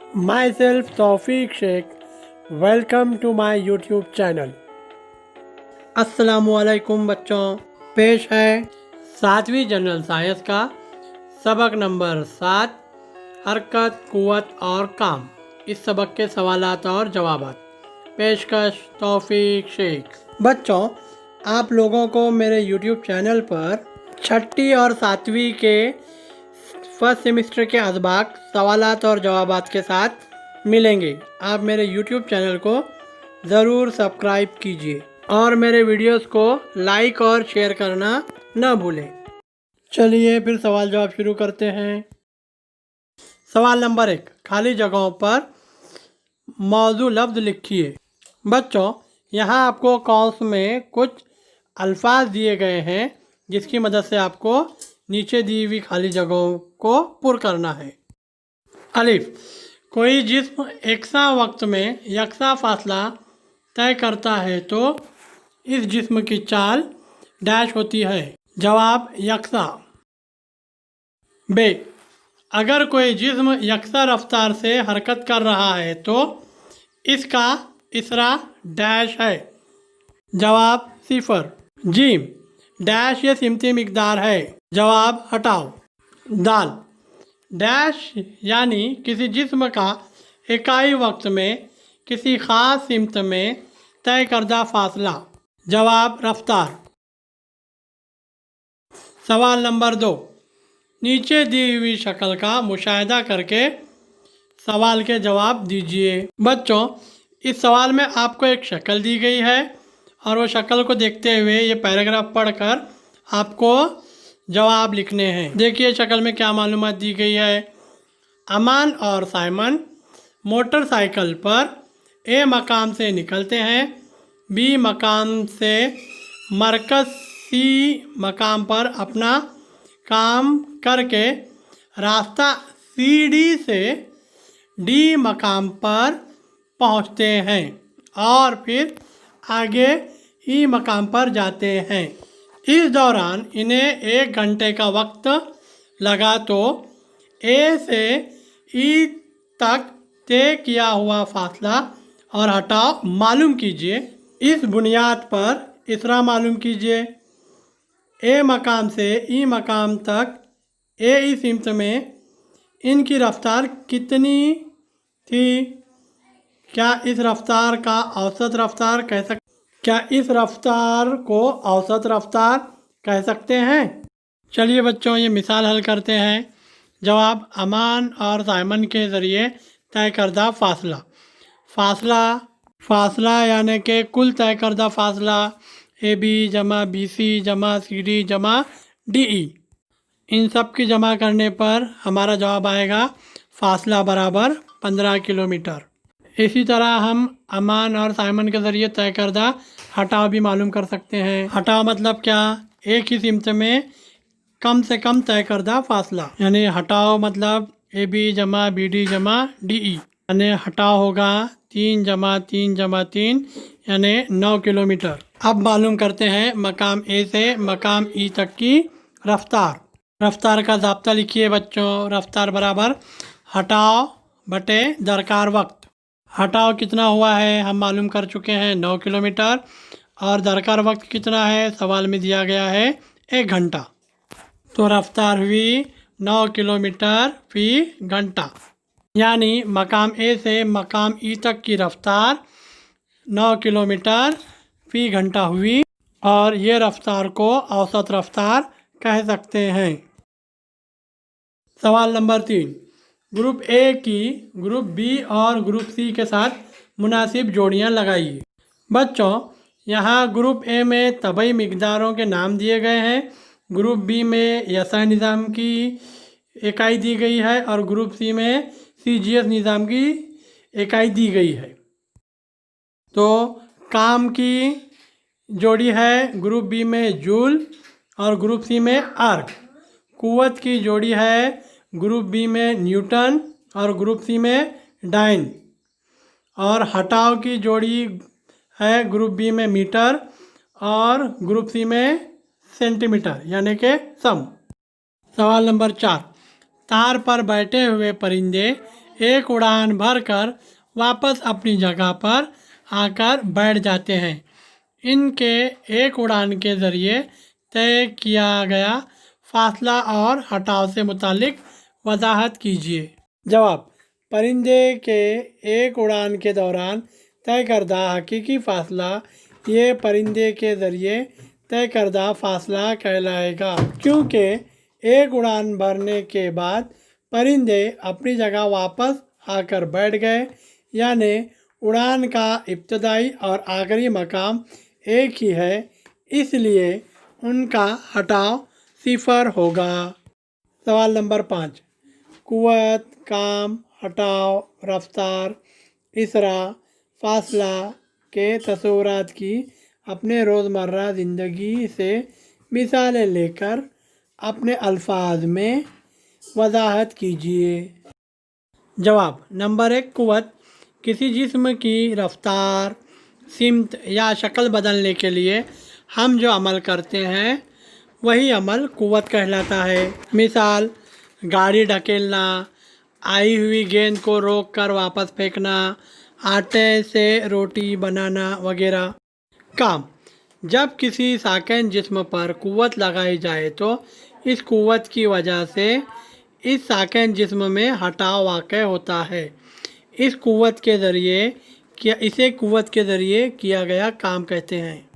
Myself Tawfiq Sheikh. Welcome to my YouTube channel. अस्सलामुअलैकुम बच्चों, पेश है 7वीं जनरल साइंस का सबक नंबर 7 हरकत, कुव्वत और काम। इस सबक के सवालात और जवाबात। पेशकश तौफीक शेख। बच्चों, आप लोगों को मेरे YouTube चैनल पर 6ठी और 7वीं के फर्स्ट सेमेस्टर के असबाक सवालात और जवाबात के साथ मिलेंगे। आप मेरे YouTube चैनल को ज़रूर सब्सक्राइब कीजिए और मेरे वीडियोस को लाइक और शेयर करना न भूलें। चलिए फिर सवाल जवाब शुरू करते हैं। सवाल नंबर 1, खाली जगहों पर मौजू लफ्ज़ लिखिए। बच्चों, यहाँ आपको कौंस में कुछ अल्फाज दिए गए हैं जिसकी मदद से आपको नीचे दी हुई खाली जगहों को पुर करना है। अलिफ, कोई जिस्म एकसा वक्त में यकसा फासला तय करता है तो इस जिस्म की चाल डैश होती है। जवाब यकसा। बे, अगर कोई जिस्म यकसा रफ्तार से हरकत कर रहा है तो इसका इसरा डैश है। जवाब सिफर। जीम, डैश ये सिमती मिकदार है। जवाब हटाओ। दाल, डैश यानी किसी जिस्म का इकाई वक्त में किसी ख़ास सिमत में तय करदा फासला। जवाब रफ्तार। सवाल नंबर 2, नीचे दी हुई शक्ल का मुशाहिदा करके सवाल के जवाब दीजिए। बच्चों, इस सवाल में आपको एक शक्ल दी गई है और वो शक्ल को देखते हुए ये पैराग्राफ पढ़कर आपको जवाब लिखने हैं। देखिए शक्ल में क्या मालूमात दी गई है। अमान और साइमन मोटरसाइकिल पर ए मकाम से निकलते हैं। बी मकाम से मरकज़ सी मकाम पर अपना काम करके रास्ता सी डी से डी मकाम पर पहुंचते हैं और फिर आगे ई मकाम पर जाते हैं। इस दौरान इन्हें 1 घंटे का वक्त लगा तो ए से ई तक तय किया हुआ फासला और हटाव मालूम कीजिए। इस बुनियाद पर इसरा मालूम कीजिए। ए मकाम से ई मकाम तक ए ई सिमत में इनकी रफ्तार कितनी थी? क्या इस रफ्तार का औसत रफ्तार कह सकते हैं? चलिए बच्चों, ये मिसाल हल करते हैं। जवाब अमान और साइमन के ज़रिए तय करदा फासला यानी कि कुल तय करदा फासला ए बी जमा बी सी जमा सी डी जमा डी ई। इन सब की जमा करने पर हमारा जवाब आएगा फासला बराबर 15 किलोमीटर। इसी तरह हम अमान और साइमन के ज़रिए तय करदा हटाव भी मालूम कर सकते हैं। हटाव मतलब क्या? एक ही सिमत में कम से कम तय करदा फासला, यानी हटाव मतलब ए बी जमा बी डी जमा डी ई, यानी हटाव होगा 3 जमा 3 जमा 3 यानी 9 किलोमीटर। अब मालूम करते हैं मकाम ए से मकाम ई तक की रफ्तार का ज़ाब्ता लिखिए बच्चों। रफ्तार बराबर हटाव बटे दरकार वक्त। हटाव कितना हुआ है हम मालूम कर चुके हैं 9 किलोमीटर और दरकार वक्त कितना है सवाल में दिया गया है 1 घंटा। तो रफ्तार हुई 9 किलोमीटर फी घंटा, यानी मकाम ए से मकाम ई तक की रफ्तार 9 किलोमीटर फी घंटा हुई और ये रफ्तार को औसत रफ्तार कह सकते हैं। सवाल नंबर 3, ग्रुप ए की ग्रुप बी और ग्रुप सी के साथ मुनासिब जोड़ियां लगाइए। बच्चों, यहाँ ग्रुप ए में तबई मिकदारों के नाम दिए गए हैं। ग्रुप बी में यसा निज़ाम की इकाई दी गई है और ग्रुप सी में CGS निज़ाम की इकाई दी गई है। तो काम की जोड़ी है ग्रुप बी में जूल और ग्रुप सी में अर्ग। कुव्वत की जोड़ी है ग्रुप बी में न्यूटन और ग्रुप सी में डाइन। और हटाव की जोड़ी है ग्रुप बी में मीटर और ग्रुप सी में सेंटीमीटर यानी कि सम। सवाल नंबर 4, तार पर बैठे हुए परिंदे एक उड़ान भरकर वापस अपनी जगह पर आकर बैठ जाते हैं। इनके एक उड़ान के ज़रिए तय किया गया फासला और हटाव से मुतालिक वजाहत कीजिए। जवाब: परिंदे के एक उड़ान के दौरान तय करदा हकीकी फासला ये परिंदे के ज़रिए तय करदा फासला कहलाएगा, क्योंकि एक उड़ान भरने के बाद परिंदे अपनी जगह वापस आकर बैठ गए, यानी उड़ान का इब्तदाई और आखिरी मकाम एक ही है, इसलिए उनका हटाव 0 होगा। सवाल नंबर 5। कुव्वत, काम, हटाव, रफ्तार, इसरा, फासला के तस्वुरात की अपने रोज़मर्रा ज़िंदगी से मिसालें लेकर अपने अल्फाज में वजाहत कीजिए। जवाब: नंबर 1, कुव्वत। किसी जिस्म की रफ्तार, सिमत या शक्ल बदलने के लिए हम जो अमल करते हैं वही अमल कुव्वत कहलाता है। मिसाल: गाड़ी ढकेलना, आई हुई गेंद को रोक कर वापस फेंकना, आटे से रोटी बनाना वगैरह। काम: जब किसी साकिन जिस्म पर कुव्वत लगाई जाए तो इस कुव्वत की वजह से इस साकिन जिस्म में हटाव वाक़ होता है। इसे कुव्वत के ज़रिए किया गया काम कहते हैं।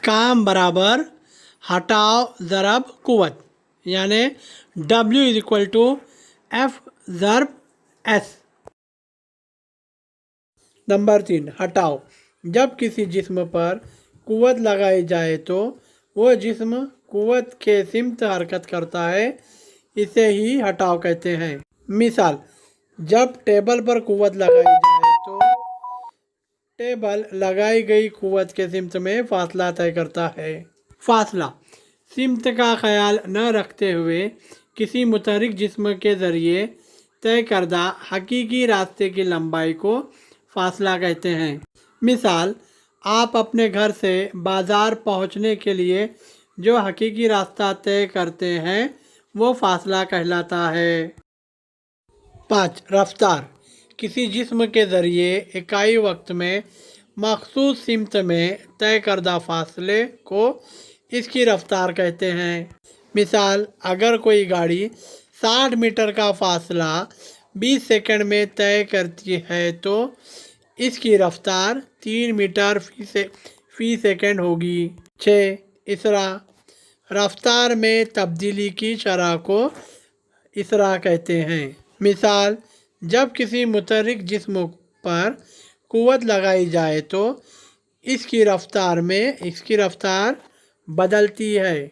काम बराबर हटाव ज़रब कुव्वत, यानी W F ज़रब S। नंबर 3, हटाव। जब किसी जिस्म पर कुव्वत लगाई जाए तो वो जिस्म कुव्वत के सिमत हरकत करता है, इसे ही हटाव कहते हैं। मिसाल: जब टेबल पर कुव्वत लगाई जाए तो टेबल लगाई गई कुव्वत के सिमत में फासला तय करता है। फासला: सिमत का ख्याल न रखते हुए किसी मुतहरिक जिस्म के ज़रिए तय करदा हकीकी रास्ते की लंबाई को फासला कहते हैं। मिसाल: आप अपने घर से बाज़ार पहुंचने के लिए जो हकीकी रास्ता तय करते हैं वो फासला कहलाता है। 5, रफ्तार। किसी जिस्म के ज़रिए इकाई वक्त में मखसूस सिमत में तय करदा फासले को इसकी रफ्तार कहते हैं। मिसाल: अगर कोई गाड़ी 60 मीटर का फासला 20 सेकंड में तय करती है तो इसकी रफ्तार 3 मीटर फी सेकंड होगी। 6, इसरा। रफ्तार में तब्दीली की शरह को इसरा कहते हैं। मिसाल: जब किसी मुतहरिक जिस्म पर कुव्वत लगाई जाए तो इसकी रफ्तार बदलती है।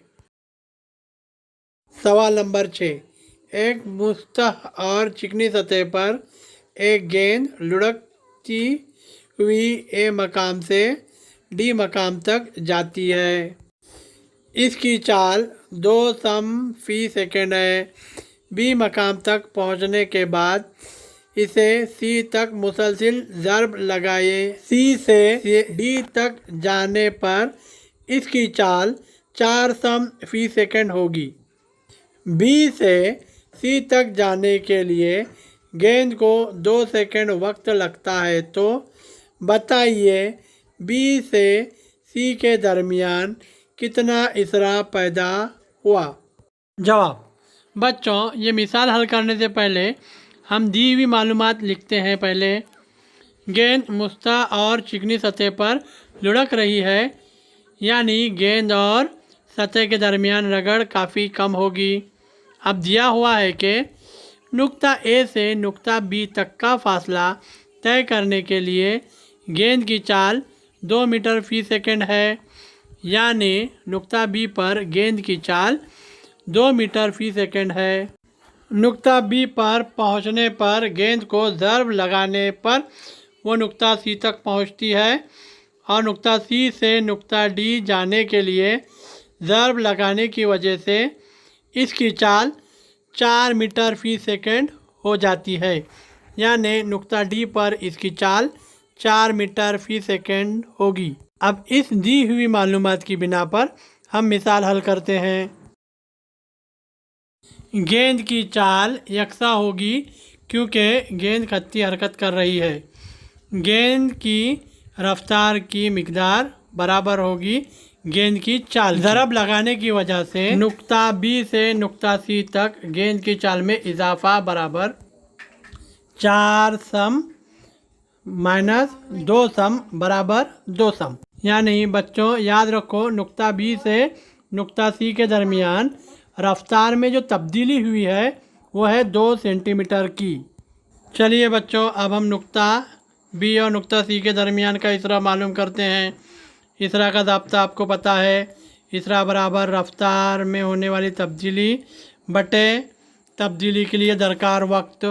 सवाल नंबर 6। एक मुस्तह और चिकनी सतह पर एक गेंद लुढ़कती हुई ए मकाम से डी मकाम तक जाती है। इसकी चाल 2 सम फी सेकंड है। बी मकाम तक पहुंचने के बाद इसे सी तक मुसलसिल ज़रब लगाए। सी से डी तक जाने पर इसकी चाल 4 सम फी सेकंड होगी। बी से सी तक जाने के लिए गेंद को 2 सेकंड वक्त लगता है, तो बताइए बी से सी के दरमियान कितना इसरा पैदा हुआ। जवाब: बच्चों, ये मिसाल हल करने से पहले हम दी हुई मालूमात लिखते हैं। पहले गेंद मुस्तह और चिकनी सतह पर लुढ़क रही है, यानी गेंद और सतह के दरमियान रगड़ काफ़ी कम होगी। अब दिया हुआ है कि नुक्ता ए से नुक्ता बी तक का फासला तय करने के लिए गेंद की चाल 2 मीटर फी सेकंड है, यानी नुक्ता बी पर गेंद की चाल 2 मीटर फी सेकंड है। नुक्ता बी पर पहुंचने पर गेंद को ज़रब लगाने पर वो नुक्ता सी तक पहुंचती है और नुक्ता सी से नुक्ता डी जाने के लिए ज़रब लगाने की वजह से इसकी चाल 4 मीटर फी सेकंड हो जाती है, यानी नुक्ता डी पर इसकी चाल 4 मीटर फी सेकंड होगी। अब इस दी हुई मालूमात की बिना पर हम मिसाल हल करते हैं। गेंद की चाल यकसा होगी کیونکہ گیند خطی حرکت کر رہی ہے۔ گیند کی رفتار کی مقدار برابر ہوگی گیند کی چال۔ ضرب لگانے کی وجہ سے نقطہ B سے نقطہ C تک گیند کی چال میں اضافہ برابر 4 سم مائنس 2 سم برابر 2 سم۔ یعنی بچوں یاد رکھو، نقطہ B سے نقطہ C کے درمیان رفتار میں جو تبدیلی ہوئی ہے وہ ہے 2 سینٹی میٹر کی۔ چلیے بچوں، اب ہم نقطہ B اور نقطہ C کے درمیان کا اسرا معلوم کرتے ہیں۔ اسرا کا ضابطہ آپ کو پتہ ہے، اسرا برابر رفتار میں ہونے والی تبدیلی بٹے تبدیلی کے لیے درکار وقت۔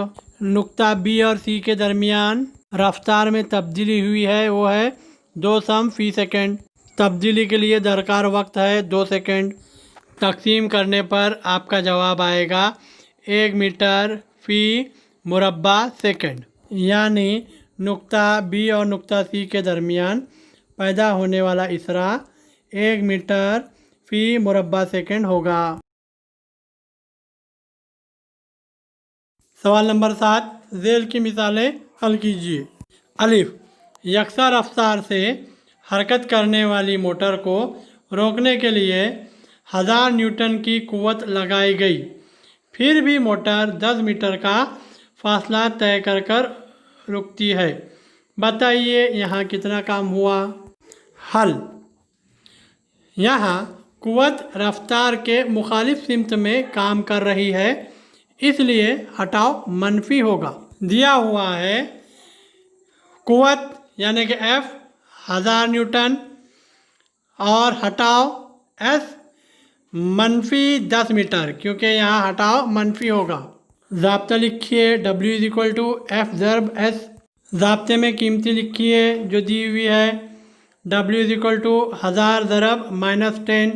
نقطہ B اور C کے درمیان رفتار میں تبدیلی ہوئی ہے وہ ہے 2 سم فی سیکنڈ۔ تبدیلی کے لیے درکار وقت ہے 2 سیکنڈ۔ تقسیم کرنے پر آپ کا جواب آئے گا 1 میٹر فی مربع سیکنڈ۔ یعنی نقطہ B اور نقطہ C کے درمیان پیدا ہونے والا اسرا 1 میٹر فی مربع سیکنڈ ہوگا۔ سوال نمبر 7، ذیل کی مثالیں حل کیجیے۔ الف، یکساں رفتار سے حرکت کرنے والی موٹر کو روکنے کے لیے 1000 نیوٹن کی قوت لگائی گئی، پھر بھی موٹر 10 میٹر کا فاصلہ طے کر رکتی ہے، بتائیے یہاں کتنا کام ہوا؟ حل، یہاں قوت رفتار کے مخالف سمت میں کام کر رہی ہے، اس لیے ہٹاؤ منفی ہوگا۔ دیا ہوا ہے قوت یعنی کہ F 1000 نیوٹن اور ہٹاؤ S منفی 10 میٹر، کیونکہ یہاں ہٹاؤ منفی ہوگا۔ ضابطہ لکھیے W=F ضرب S۔ ضابطے میں قیمتی لکھیے جو دی ہوئی ہے W=1000 ضرب -10۔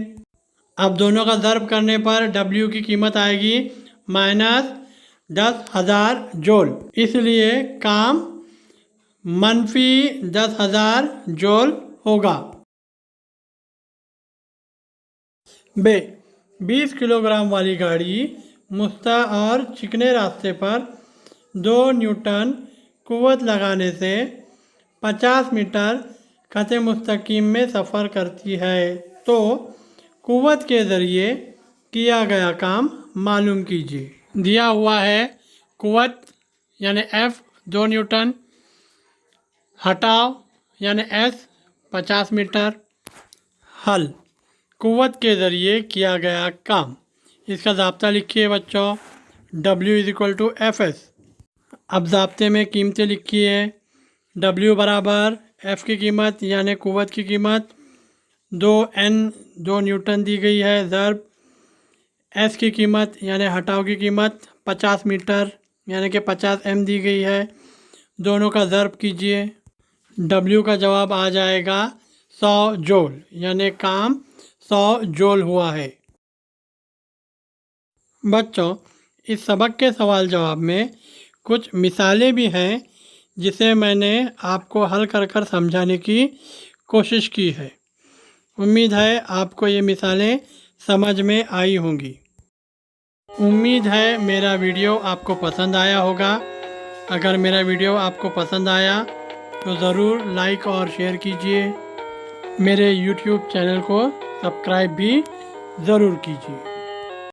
اب دونوں کا ضرب کرنے پر W کی قیمت آئے گی -10,000 جول، اس لیے کام منفی 10,000 جول ہوگا۔ ب، 20 کلو گرام والی گاڑی مستع اور چکنے راستے پر 2 نیوٹن قوت لگانے سے 50 میٹر خط مستقیم میں سفر کرتی ہے، تو قوت کے ذریعے کیا گیا کام معلوم کیجیے۔ دیا ہوا ہے قوت یعنی F 2 نیوٹن، ہٹاؤ یعنی S 50 میٹر۔ حل، قوت کے ذریعے کیا گیا کام۔ اس کا ضابطہ لکھیے بچوں W=Fs۔ اب ضابطے میں قیمتیں لکھیے W برابر F کی قیمت یعنی قوت کی قیمت 2 نیوٹن دی گئی ہے ضرب S کی قیمت یعنی ہٹاؤ کی قیمت 50 میٹر یعنی کہ 50 M دی گئی ہے، دونوں کا ضرب کیجئے۔ W کا جواب آ جائے گا 100 جول، یعنی کام 100 جول ہوا ہے۔ بچوں، اس سبق کے سوال جواب میں کچھ مثالیں بھی ہیں جسے میں نے آپ کو حل کر سمجھانے کی کوشش کی ہے۔ امید ہے آپ کو یہ مثالیں سمجھ میں آئی ہوں گی۔ امید ہے میرا ویڈیو آپ کو پسند آیا ہوگا۔ اگر میرا ویڈیو آپ کو پسند آیا تو ضرور لائک اور شیئر کیجیے۔ میرے YouTube چینل کو سبسکرائب بھی ضرور کیجیے۔